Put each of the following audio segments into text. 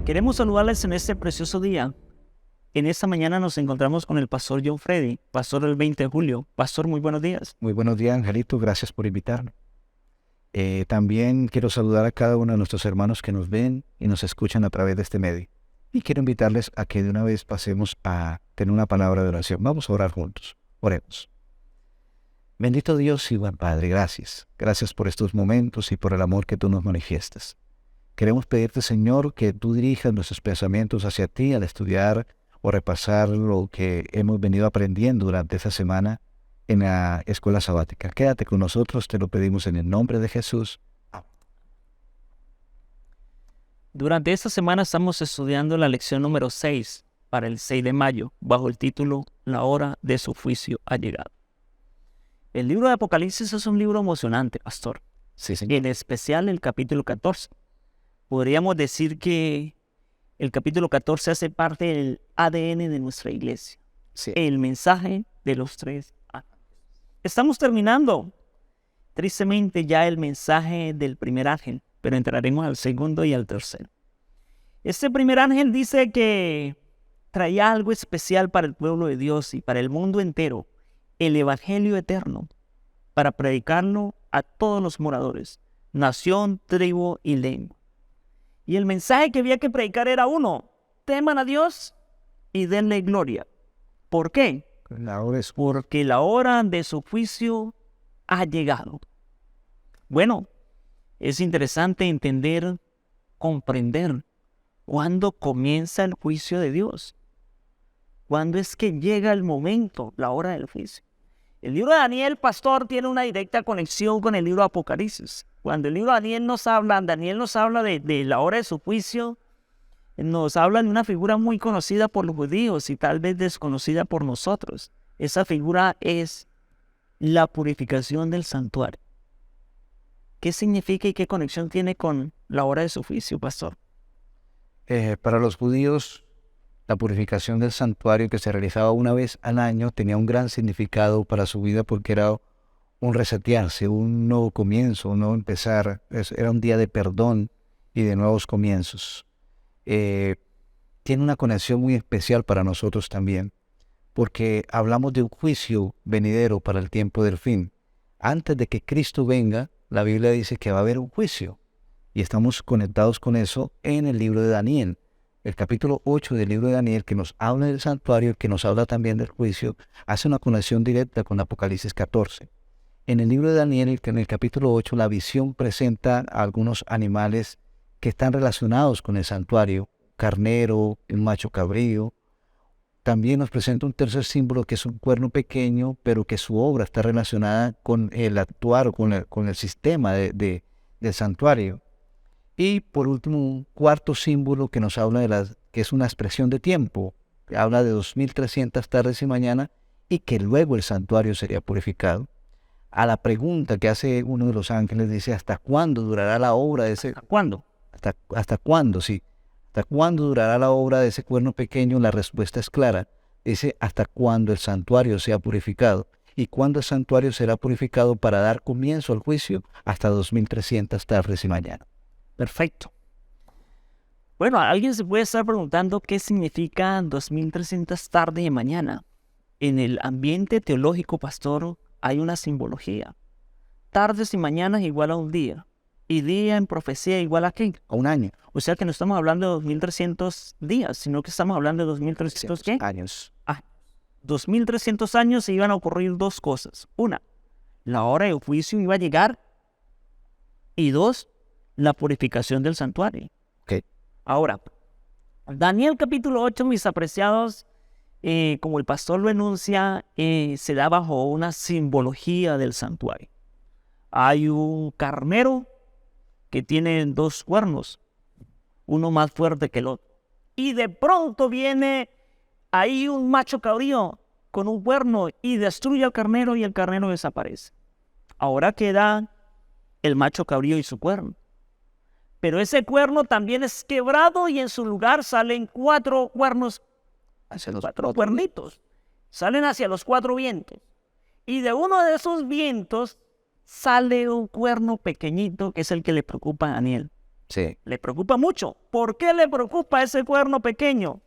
Queremos saludarles en este precioso día. En esta mañana nos encontramos con el pastor John Freddy, pastor del 20 de julio. Pastor, muy buenos días. Muy buenos días, Angelito. Gracias por invitarnos. También quiero saludar a cada uno de nuestros hermanos que nos ven y nos escuchan a través de este medio. Y quiero invitarles a que de una vez pasemos a tener una palabra de oración. Vamos a orar juntos. Oremos. Bendito Dios y buen Padre, gracias. Gracias por estos momentos y por el amor que tú nos manifiestas. Queremos pedirte, Señor, que tú dirijas nuestros pensamientos hacia ti al estudiar o repasar lo que hemos venido aprendiendo durante esta semana en la escuela sabática. Quédate con nosotros, te lo pedimos en el nombre de Jesús. Durante esta semana estamos estudiando la lección número 6 para el 6 de mayo, bajo el título La hora de su juicio ha llegado. El libro de Apocalipsis es un libro emocionante, pastor. Sí, Señor. En especial el capítulo 14. Podríamos decir que el capítulo 14 hace parte del ADN de nuestra iglesia. Sí. El mensaje de los 3 ángeles. Estamos terminando, tristemente, ya el mensaje del primer ángel, pero entraremos al segundo y al tercero. Este primer ángel dice que traía algo especial para el pueblo de Dios y para el mundo entero, el evangelio eterno, para predicarlo a todos los moradores, nación, tribu y lengua. Y el mensaje que había que predicar era uno: teman a Dios y denle gloria. ¿Por qué? Porque la hora de su juicio ha llegado. Bueno, es interesante entender, comprender cuándo comienza el juicio de Dios. ¿Cuándo es que llega el momento, la hora del juicio? El libro de Daniel, pastor, tiene una directa conexión con el libro de Apocalipsis. Cuando el libro de Daniel nos habla de la hora de su juicio, nos habla de una figura muy conocida por los judíos y tal vez desconocida por nosotros. Esa figura es la purificación del santuario. ¿Qué significa y qué conexión tiene con la hora de su juicio, pastor? Para los judíos, la purificación del santuario, que se realizaba una vez al año, tenía un gran significado para su vida porque era un resetearse, un nuevo comienzo, un nuevo empezar. Era un día de perdón y de nuevos comienzos. Tiene una conexión muy especial para nosotros también, porque hablamos de un juicio venidero para el tiempo del fin. Antes de que Cristo venga, la Biblia dice que va a haber un juicio, y estamos conectados con eso en el libro de Daniel. El capítulo 8 del libro de Daniel, que nos habla del santuario, que nos habla también del juicio, hace una conexión directa con Apocalipsis 14. En el libro de Daniel, en el capítulo 8, la visión presenta a algunos animales que están relacionados con el santuario: carnero, un macho cabrío. También nos presenta un tercer símbolo, que es un cuerno pequeño, pero que su obra está relacionada con el actuar o con el sistema del santuario. Y por último, un cuarto símbolo que nos habla que es una expresión de tiempo, que habla de 2300 tardes y mañana, y que luego el santuario sería purificado. A la pregunta que hace uno de los ángeles, dice: ¿hasta cuándo durará la obra de ese? ¿Hasta cuándo? ¿Hasta cuándo? Sí. ¿Hasta cuándo durará la obra de ese cuerno pequeño? La respuesta es clara. Dice: hasta cuando el santuario sea purificado. ¿Y cuándo el santuario será purificado para dar comienzo al juicio? Hasta 2300 tardes y mañana. Perfecto. Bueno, alguien se puede estar preguntando qué significa 2300 tarde y mañana. En el ambiente teológico, pastor, hay una simbología. Tardes y mañanas igual a un día. Y día en profecía igual a ¿qué? A un año. O sea que no estamos hablando de 2300 días, sino que estamos hablando de 2300 ¿qué? Años. 2300 años se iban a ocurrir dos cosas. Una, la hora del juicio iba a llegar. Y dos, la purificación del santuario. Okay. Ahora, Daniel capítulo 8, mis apreciados, como el pastor lo enuncia, se da bajo una simbología del santuario. Hay un carnero que tiene dos cuernos, uno más fuerte que el otro. Y de pronto viene ahí un macho cabrío con un cuerno y destruye al carnero y el carnero desaparece. Ahora queda el macho cabrío y su cuerno. Pero ese cuerno también es quebrado y en su lugar salen 4 cuernos, hacia los 4 cuernitos. Salen hacia los 4 vientos. Y de uno de esos vientos sale un cuerno pequeñito que es el que le preocupa a Daniel. Sí. Le preocupa mucho. ¿Por qué le preocupa ese cuerno pequeño?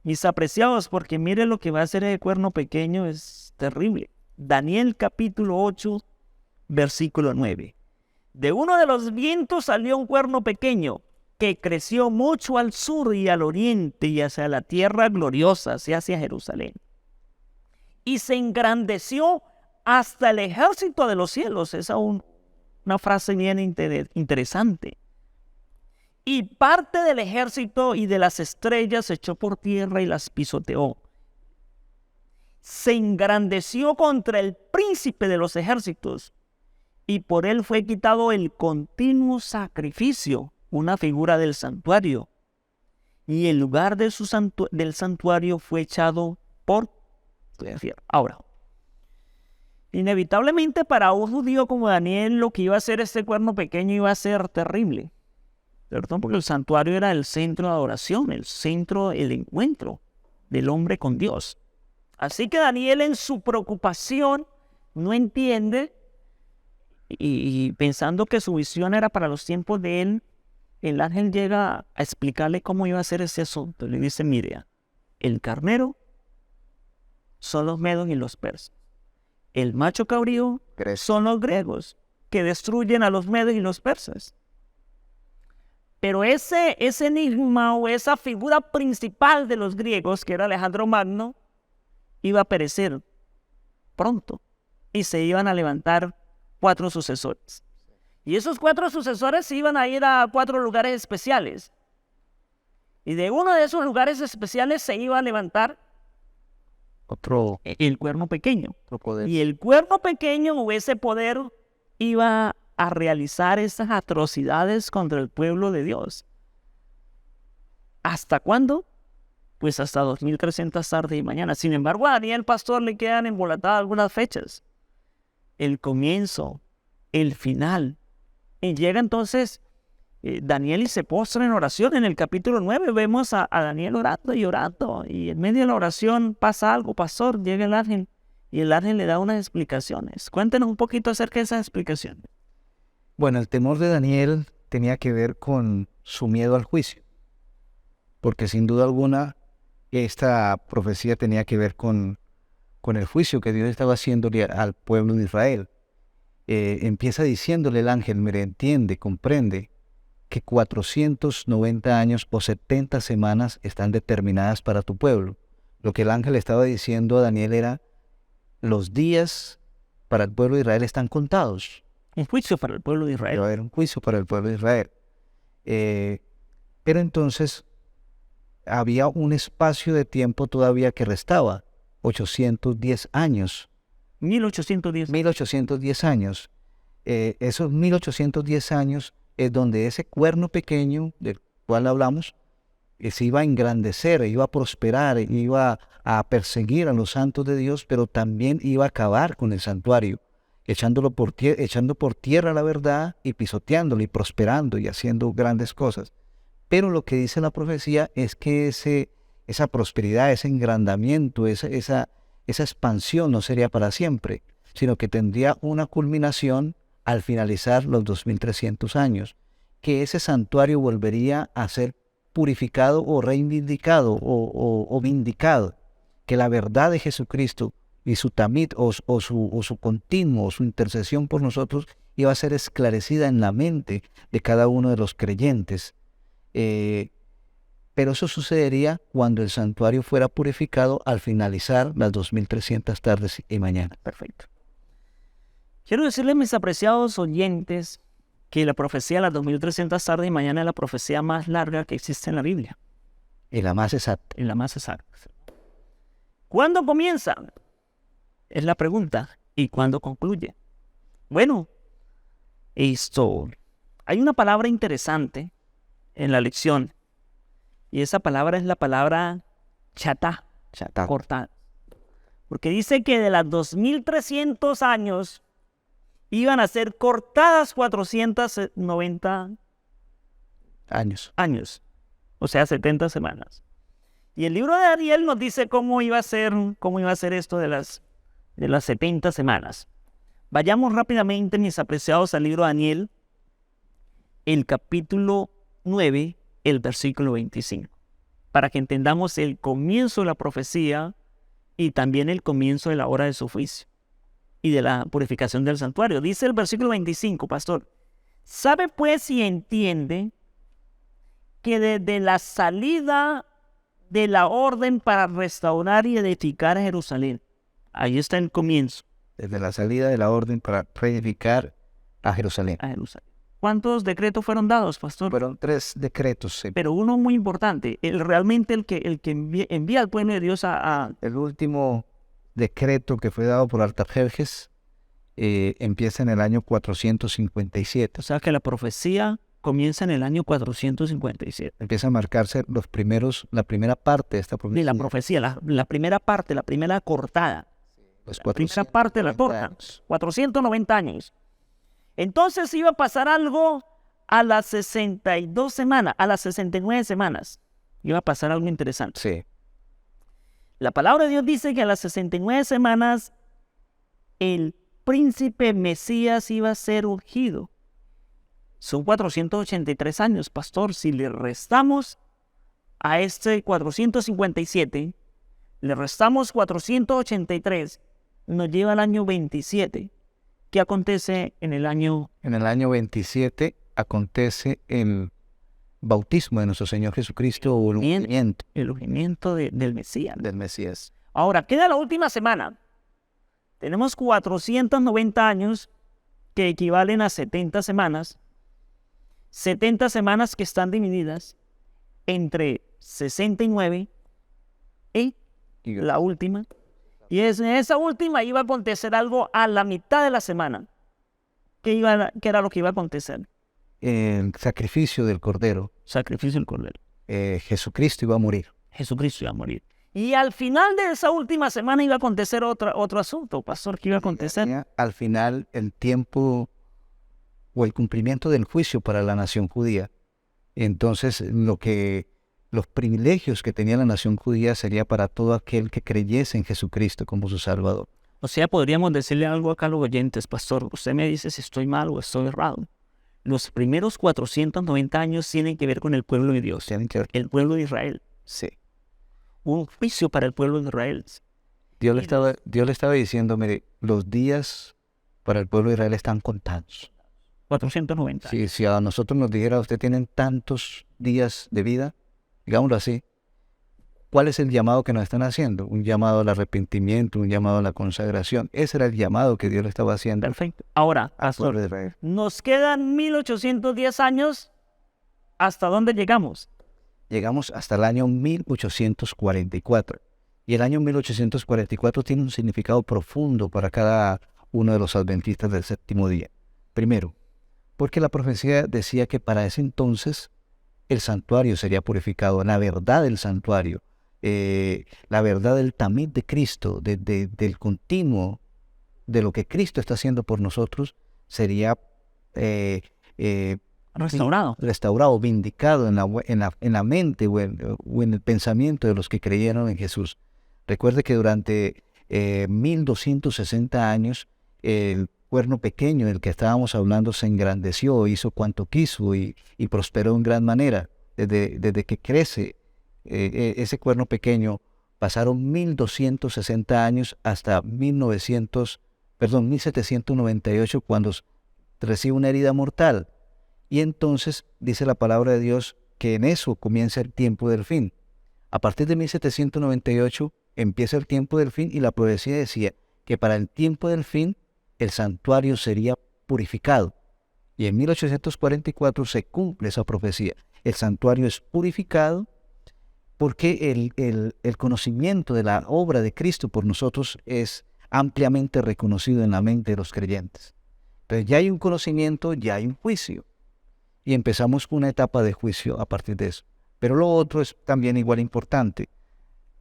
Mis apreciados, porque mire lo que va a hacer el cuerno pequeño, es terrible. Daniel capítulo 8, versículo 9. De uno de los vientos salió un cuerno pequeño que creció mucho al sur y al oriente y hacia la tierra gloriosa, hacia Jerusalén. Y se engrandeció hasta el ejército de los cielos. Esa es una frase bien interesante. Y parte del ejército y de las estrellas se echó por tierra y las pisoteó. Se engrandeció contra el príncipe de los ejércitos, y por él fue quitado el continuo sacrificio, una figura del santuario. Y el lugar de del santuario fue echado por tierra. Ahora, inevitablemente para un judío como Daniel, lo que iba a hacer este cuerno pequeño iba a ser terrible. ¿Cierto? Porque el santuario era el centro de adoración, el centro del encuentro del hombre con Dios. Así que Daniel, en su preocupación, no entiende, y pensando que su visión era para los tiempos de él, el ángel llega a explicarle cómo iba a ser ese asunto. Le dice: mire, el carnero son los medos y los persas. El macho cabrío son los griegos, que destruyen a los medos y los persas. Pero ese enigma o esa figura principal de los griegos, que era Alejandro Magno, iba a perecer pronto. Y se iban a levantar 4 sucesores. Y esos 4 sucesores se iban a ir a 4 lugares especiales. Y de uno de esos lugares especiales se iba a levantar el cuerno pequeño. Y el cuerno pequeño o ese poder iba a realizar esas atrocidades contra el pueblo de Dios. ¿Hasta cuándo? Pues hasta 2300 tardes y mañana. Sin embargo, a Daniel Pastor le quedan embolatadas algunas fechas. El comienzo, el final. Y llega entonces Daniel y se postra en oración. En el capítulo 9 vemos a Daniel orando y orando. Y en medio de la oración pasa algo, pastor, llega el ángel. Y el ángel le da unas explicaciones. Cuéntenos un poquito acerca de esas explicaciones. Bueno, el temor de Daniel tenía que ver con su miedo al juicio, porque sin duda alguna esta profecía tenía que ver con el juicio que Dios estaba haciéndole al pueblo de Israel. Empieza diciéndole el ángel: mire, entiende, comprende que 490 años o 70 semanas están determinadas para tu pueblo. Lo que el ángel estaba diciendo a Daniel era: los días para el pueblo de Israel están contados. Un juicio para el pueblo de Israel. Va a haber un juicio para el pueblo de Israel. Pero entonces había un espacio de tiempo todavía que restaba, 810 años. 1810. 1810 años. Esos 1810 años es donde ese cuerno pequeño del cual hablamos se iba a engrandecer, iba a prosperar, iba a perseguir a los santos de Dios, pero también iba a acabar con el santuario, echando por tierra la verdad y pisoteándola y prosperando y haciendo grandes cosas. Pero lo que dice la profecía es que esa prosperidad, ese engrandamiento, esa expansión no sería para siempre, sino que tendría una culminación al finalizar los 2300 años, que ese santuario volvería a ser purificado o reivindicado o vindicado, que la verdad de Jesucristo y su tamid o su continuo, su intercesión por nosotros iba a ser esclarecida en la mente de cada uno de los creyentes. Pero eso sucedería cuando el santuario fuera purificado al finalizar las 2300 tardes y mañanas. Perfecto. Quiero decirles, mis apreciados oyentes, que la profecía de las 2300 tardes y mañana es la profecía más larga que existe en la Biblia. Y la más exacta. Y la más exacta. ¿Cuándo comienza? Es la pregunta. ¿Y cuándo concluye? Bueno, hay una palabra interesante en la lección, y esa palabra es la palabra chatá, cortada. Porque dice que de las 2300 años iban a ser cortadas 490 años, o sea, 70 semanas. Y el libro de Daniel nos dice cómo iba a ser esto de las 70 semanas. Vayamos rápidamente, mis apreciados, al libro de Daniel, el capítulo 9, el versículo 25, para que entendamos el comienzo de la profecía y también el comienzo de la hora de su juicio y de la purificación del santuario. Dice el versículo 25, pastor: ¿sabe pues y entiende que desde la salida de la orden para restaurar y edificar a Jerusalén, ahí está el comienzo, Desde la salida de la orden para reedificar a Jerusalén. ¿cuántos decretos fueron dados, pastor? Fueron 3 decretos. Pero uno muy importante, realmente el que envía al pueblo de Dios El último decreto que fue dado por Artajerjes empieza en el año 457. O sea que la profecía comienza en el año 457. Empieza a marcarse la primera parte de esta profecía. Y la profecía, la primera parte, la primera cortada. La primera parte de la corta. 490 años. Entonces iba a pasar algo a las 62 semanas, a las 69 semanas. Iba a pasar algo interesante. Sí. La palabra de Dios dice que a las 69 semanas el príncipe Mesías iba a ser ungido. Son 483 años, pastor. Si le restamos a este 457, le restamos 483, nos lleva al año 27. ¿Qué acontece en el año? En el año 27 acontece el bautismo de nuestro Señor Jesucristo o el ungimiento. El ungimiento del Mesías. Del Mesías. Ahora, queda la última semana. Tenemos 490 años que equivalen a 70 semanas. 70 semanas que están divididas entre 69 y la última. Y en esa última iba a acontecer algo a la mitad de la semana. ¿Qué era lo que iba a acontecer? El sacrificio del Cordero. Sacrificio del Cordero. Jesucristo iba a morir. Jesucristo iba a morir. Y al final de esa última semana iba a acontecer otro asunto, pastor. ¿Qué iba a acontecer? Al final, el tiempo o el cumplimiento del juicio para la nación judía. Entonces, los privilegios que tenía la nación judía sería para todo aquel que creyese en Jesucristo como su Salvador. O sea, podríamos decirle algo acá a los oyentes, pastor. Usted me dice si estoy mal o estoy errado. Los primeros 490 años tienen que ver con el pueblo de Dios. Tienen que ver. El pueblo de Israel. Sí. Un juicio para el pueblo de Israel. Dios le estaba diciendo, mire, los días para el pueblo de Israel están contados. 490. Sí, si a nosotros nos dijera, usted tienen tantos días de vida, digámoslo así, ¿cuál es el llamado que nos están haciendo? Un llamado al arrepentimiento, un llamado a la consagración. Ese era el llamado que Dios le estaba haciendo. Perfecto. Ahora, pastor, nos quedan 1810 años. ¿Hasta dónde llegamos? Llegamos hasta el año 1844. Y el año 1844 tiene un significado profundo para cada uno de los adventistas del séptimo día. Primero, porque la profecía decía que para ese entonces el santuario sería purificado, la verdad del santuario, la verdad del tamid de Cristo, del continuo, de lo que Cristo está haciendo por nosotros, sería restaurado, vindicado en la mente o en el pensamiento de los que creyeron en Jesús. Recuerde que durante 1260 años el cuerno pequeño del que estábamos hablando se engrandeció, hizo cuanto quiso y prosperó en gran manera. Desde que crece ese cuerno pequeño, pasaron 1260 años hasta 1798, cuando recibe una herida mortal. Y entonces dice la palabra de Dios que en eso comienza el tiempo del fin. A partir de 1798 empieza el tiempo del fin, y la profecía decía que para el tiempo del fin el santuario sería purificado. Y en 1844 se cumple esa profecía. El santuario es purificado porque el conocimiento de la obra de Cristo por nosotros es ampliamente reconocido en la mente de los creyentes. Entonces ya hay un conocimiento, ya hay un juicio. Y empezamos con una etapa de juicio a partir de eso. Pero lo otro es también igual importante.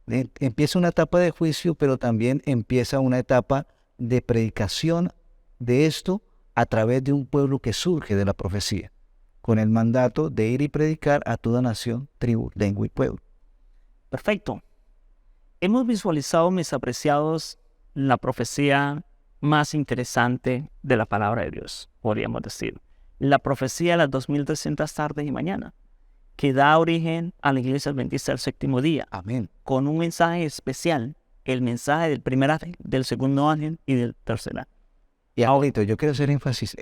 Empieza una etapa de juicio, pero también empieza una etapa de predicación de esto a través de un pueblo que surge de la profecía, con el mandato de ir y predicar a toda nación, tribu, lengua y pueblo. Perfecto. Hemos visualizado, mis apreciados, la profecía más interesante de la palabra de Dios, podríamos decir. la profecía de las 2300 tardes y mañanas, que da origen a la iglesia adventista del séptimo día, Amén. con un mensaje especial, el mensaje del primer ángel, del segundo ángel y del tercer ángel. Y ahorita yo quiero hacer énfasis,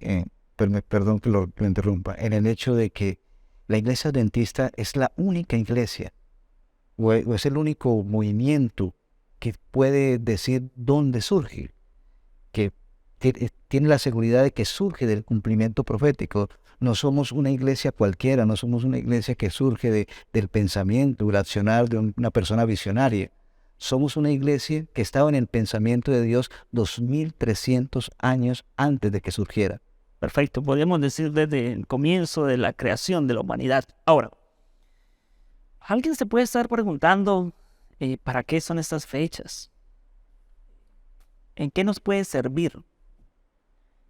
perdón que lo interrumpa, en el hecho de que la iglesia adventista es la única iglesia, o es el único movimiento que puede decir dónde surge, que tiene la seguridad de que surge del cumplimiento profético. No somos una iglesia cualquiera, no somos una iglesia que surge del pensamiento, del accionar de una persona visionaria. Somos una iglesia que estaba en el pensamiento de Dios 2300 años antes de que surgiera. Perfecto, podríamos decir desde el comienzo de la creación de la humanidad. Ahora, alguien se puede estar preguntando, ¿para qué son estas fechas? ¿En qué nos puede servir?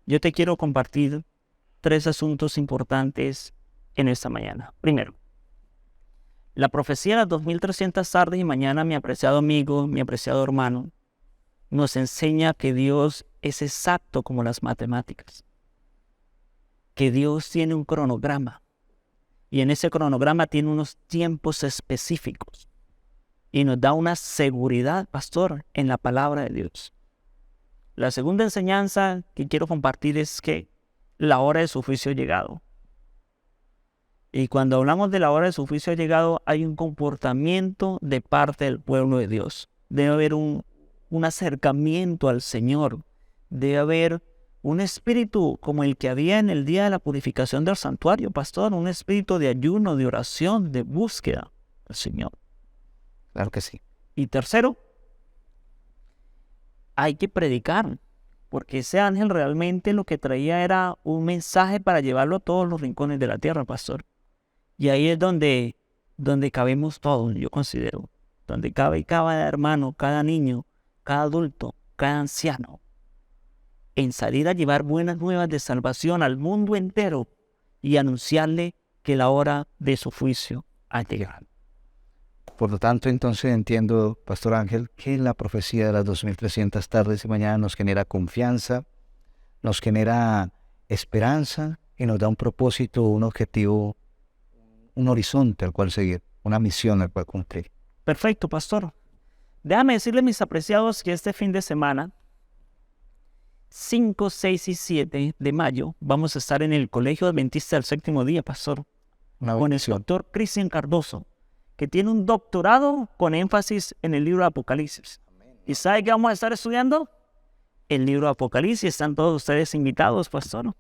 Yo te quiero compartir 3 asuntos importantes en esta mañana. Primero, la profecía de las 2300 tardes y mañana, mi apreciado amigo, mi apreciado hermano, nos enseña que Dios es exacto como las matemáticas, que Dios tiene un cronograma y en ese cronograma tiene unos tiempos específicos y nos da una seguridad, pastor, en la palabra de Dios. La segunda enseñanza que quiero compartir es que la hora de su juicio ha llegado. Y cuando hablamos de la hora de su juicio ha llegado, hay un comportamiento de parte del pueblo de Dios. Debe haber un acercamiento al Señor. Debe haber un espíritu como el que había en el día de la purificación del santuario, pastor. Un espíritu de ayuno, de oración, de búsqueda del Señor. Claro que sí. Y tercero, hay que predicar, porque ese ángel realmente lo que traía era un mensaje para llevarlo a todos los rincones de la tierra, pastor. Y ahí es donde cabemos todos, yo considero. Donde cabe cada hermano, cada niño, cada adulto, cada anciano. En salir a llevar buenas nuevas de salvación al mundo entero y anunciarle que la hora de su juicio ha llegado. Por lo tanto, entonces entiendo, Pastor Ángel, que la profecía de las 2300 tardes y mañana nos genera confianza, nos genera esperanza y nos da un propósito, un objetivo, un horizonte al cual seguir, una misión al cual cumplir. Perfecto, pastor. Déjame decirles, mis apreciados, que este fin de semana, 5, 6 y 7 de mayo, vamos a estar en el Colegio Adventista del Séptimo Día, pastor, con el doctor Cristian Cardoso, que tiene un doctorado con énfasis en el libro de Apocalipsis. ¿Y sabe qué vamos a estar estudiando? El libro de Apocalipsis. Están todos ustedes invitados, pastor.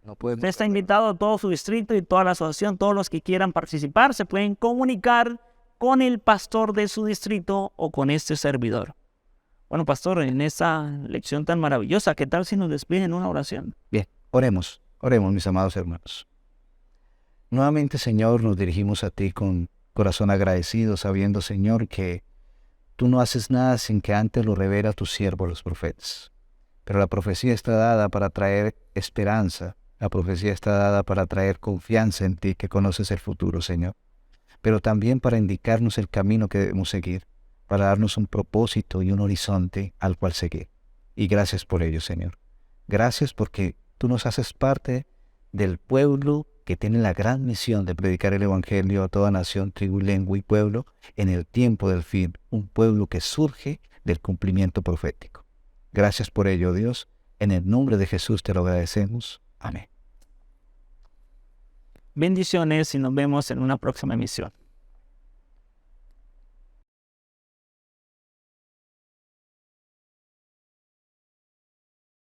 Usted está invitado a todo su distrito y toda la asociación. Todos los que quieran participar se pueden comunicar con el pastor de su distrito o con este servidor. Bueno, pastor, en esa lección tan maravillosa, ¿qué tal si nos despiden en una oración? Bien, oremos, mis amados hermanos. Nuevamente, Señor, nos dirigimos a ti con corazón agradecido, sabiendo, Señor, que tú no haces nada sin que antes lo revela tus siervos los profetas. Pero la profecía está dada para traer esperanza, la profecía está dada para traer confianza en ti, que conoces el futuro, Señor. Pero también para indicarnos el camino que debemos seguir, para darnos un propósito y un horizonte al cual seguir. Y gracias por ello, Señor. Gracias porque tú nos haces parte del pueblo que tiene la gran misión de predicar el Evangelio a toda nación, tribu, lengua y pueblo en el tiempo del fin, un pueblo que surge del cumplimiento profético. Gracias por ello, Dios. En el nombre de Jesús te lo agradecemos. Amén. Bendiciones y nos vemos en una próxima emisión.